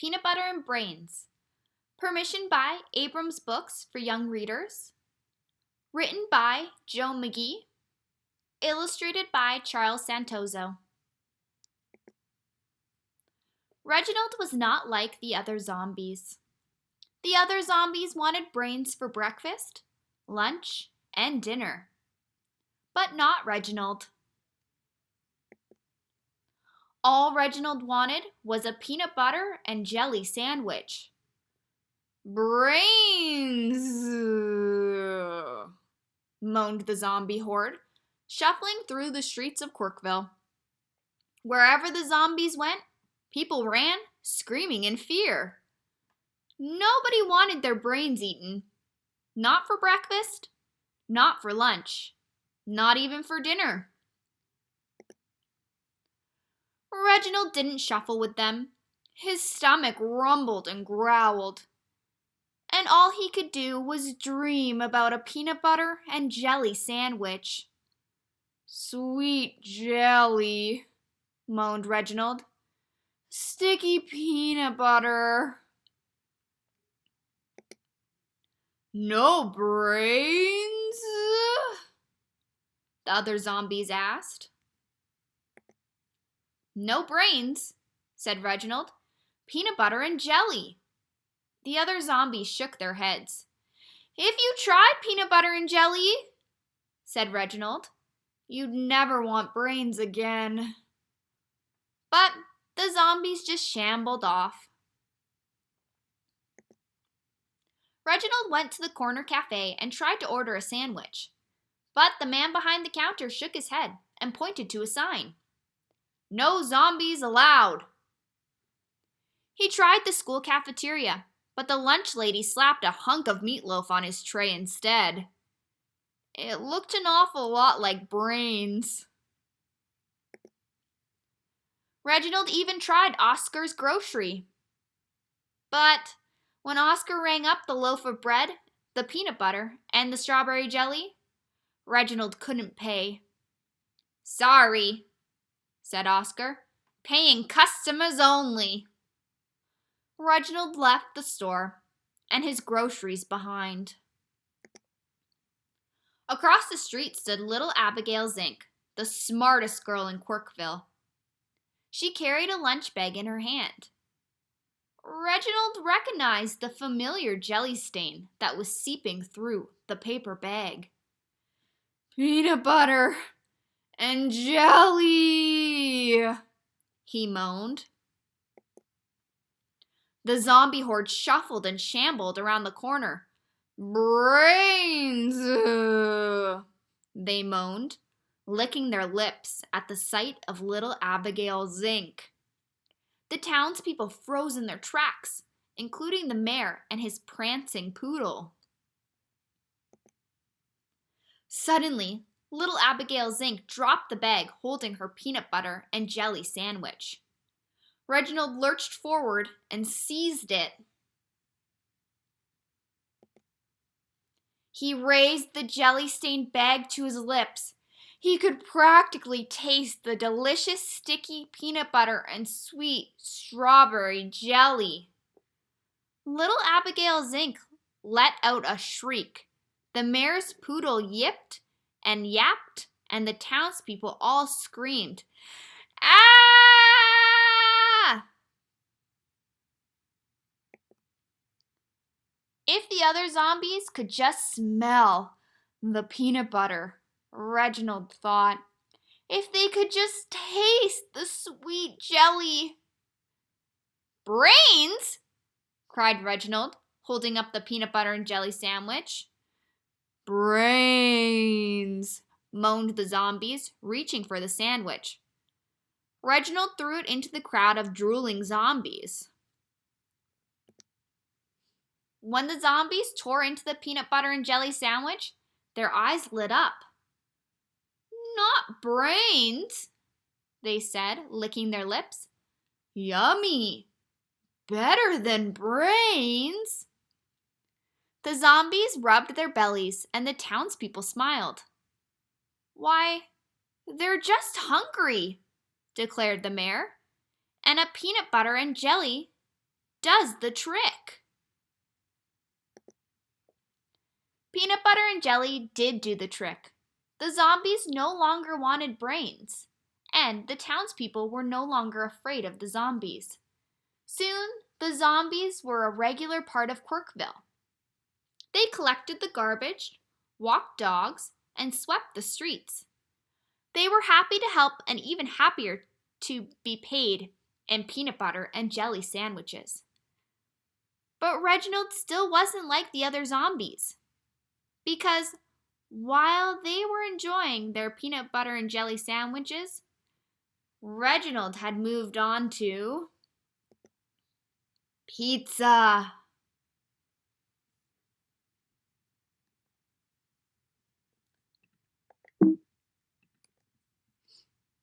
Peanut Butter and Brains. Permission by ABRAMS Books for Young Readers. Written by Joe McGee. Illustrated by Charles Santoso. Reginald was not like the other zombies. The other zombies wanted brains for breakfast, lunch, and dinner. But not Reginald. All Reginald wanted was a peanut butter and jelly sandwich. Brains, moaned the zombie horde, shuffling through the streets of Quirkville. Wherever the zombies went, people ran, screaming in fear. Nobody wanted their brains eaten. Not for breakfast, not for lunch, not even for dinner. Reginald didn't shuffle with them. His stomach rumbled and growled. And all he could do was dream about a peanut butter and jelly sandwich. Sweet jelly, moaned Reginald. Sticky peanut butter. No brains? The other zombies asked. No brains, said Reginald. Peanut butter and jelly. The other zombies shook their heads. If you tried peanut butter and jelly, said Reginald, you'd never want brains again. But the zombies just shambled off. Reginald went to the corner cafe and tried to order a sandwich. But the man behind the counter shook his head and pointed to a sign. No zombies allowed. He tried the school cafeteria, but the lunch lady slapped a hunk of meatloaf on his tray instead. It looked an awful lot like brains. Reginald even tried Oscar's grocery. But when Oscar rang up the loaf of bread, the peanut butter, and the strawberry jelly, Reginald couldn't pay. Sorry, said Oscar. Paying customers only. Reginald left the store and his groceries behind. Across the street stood little Abigail Zink, the smartest girl in Quirkville. She carried a lunch bag in her hand. Reginald recognized the familiar jelly stain that was seeping through the paper bag. Peanut butter and jelly, he moaned. The zombie horde shuffled and shambled around the corner. Brains, they moaned, licking their lips at the sight of little Abigail Zink. The townspeople froze in their tracks, including the mayor and his prancing poodle. Suddenly, little Abigail Zink dropped the bag holding her peanut butter and jelly sandwich. Reginald lurched forward and seized it. He raised the jelly-stained bag to his lips. He could practically taste the delicious sticky peanut butter and sweet strawberry jelly. Little Abigail Zink let out a shriek. The mayor's poodle yipped and yapped, and the townspeople all screamed, "Ah!" If the other zombies could just smell the peanut butter, Reginald thought. If they could just taste the sweet jelly. Brains? Cried Reginald, holding up the peanut butter and jelly sandwich. Brains, moaned the zombies, reaching for the sandwich. Reginald threw it into the crowd of drooling zombies. When the zombies tore into the peanut butter and jelly sandwich, their eyes lit up. Not brains, they said, licking their lips. Yummy! Better than brains! The zombies rubbed their bellies and the townspeople smiled. Why, they're just hungry, declared the mayor, and a peanut butter and jelly does the trick. Peanut butter and jelly did do the trick. The zombies no longer wanted brains, and the townspeople were no longer afraid of the zombies. Soon, the zombies were a regular part of Quirkville. They collected the garbage, walked dogs, and swept the streets. They were happy to help and even happier to be paid in peanut butter and jelly sandwiches. But Reginald still wasn't like the other zombies, because while they were enjoying their peanut butter and jelly sandwiches, Reginald had moved on to pizza.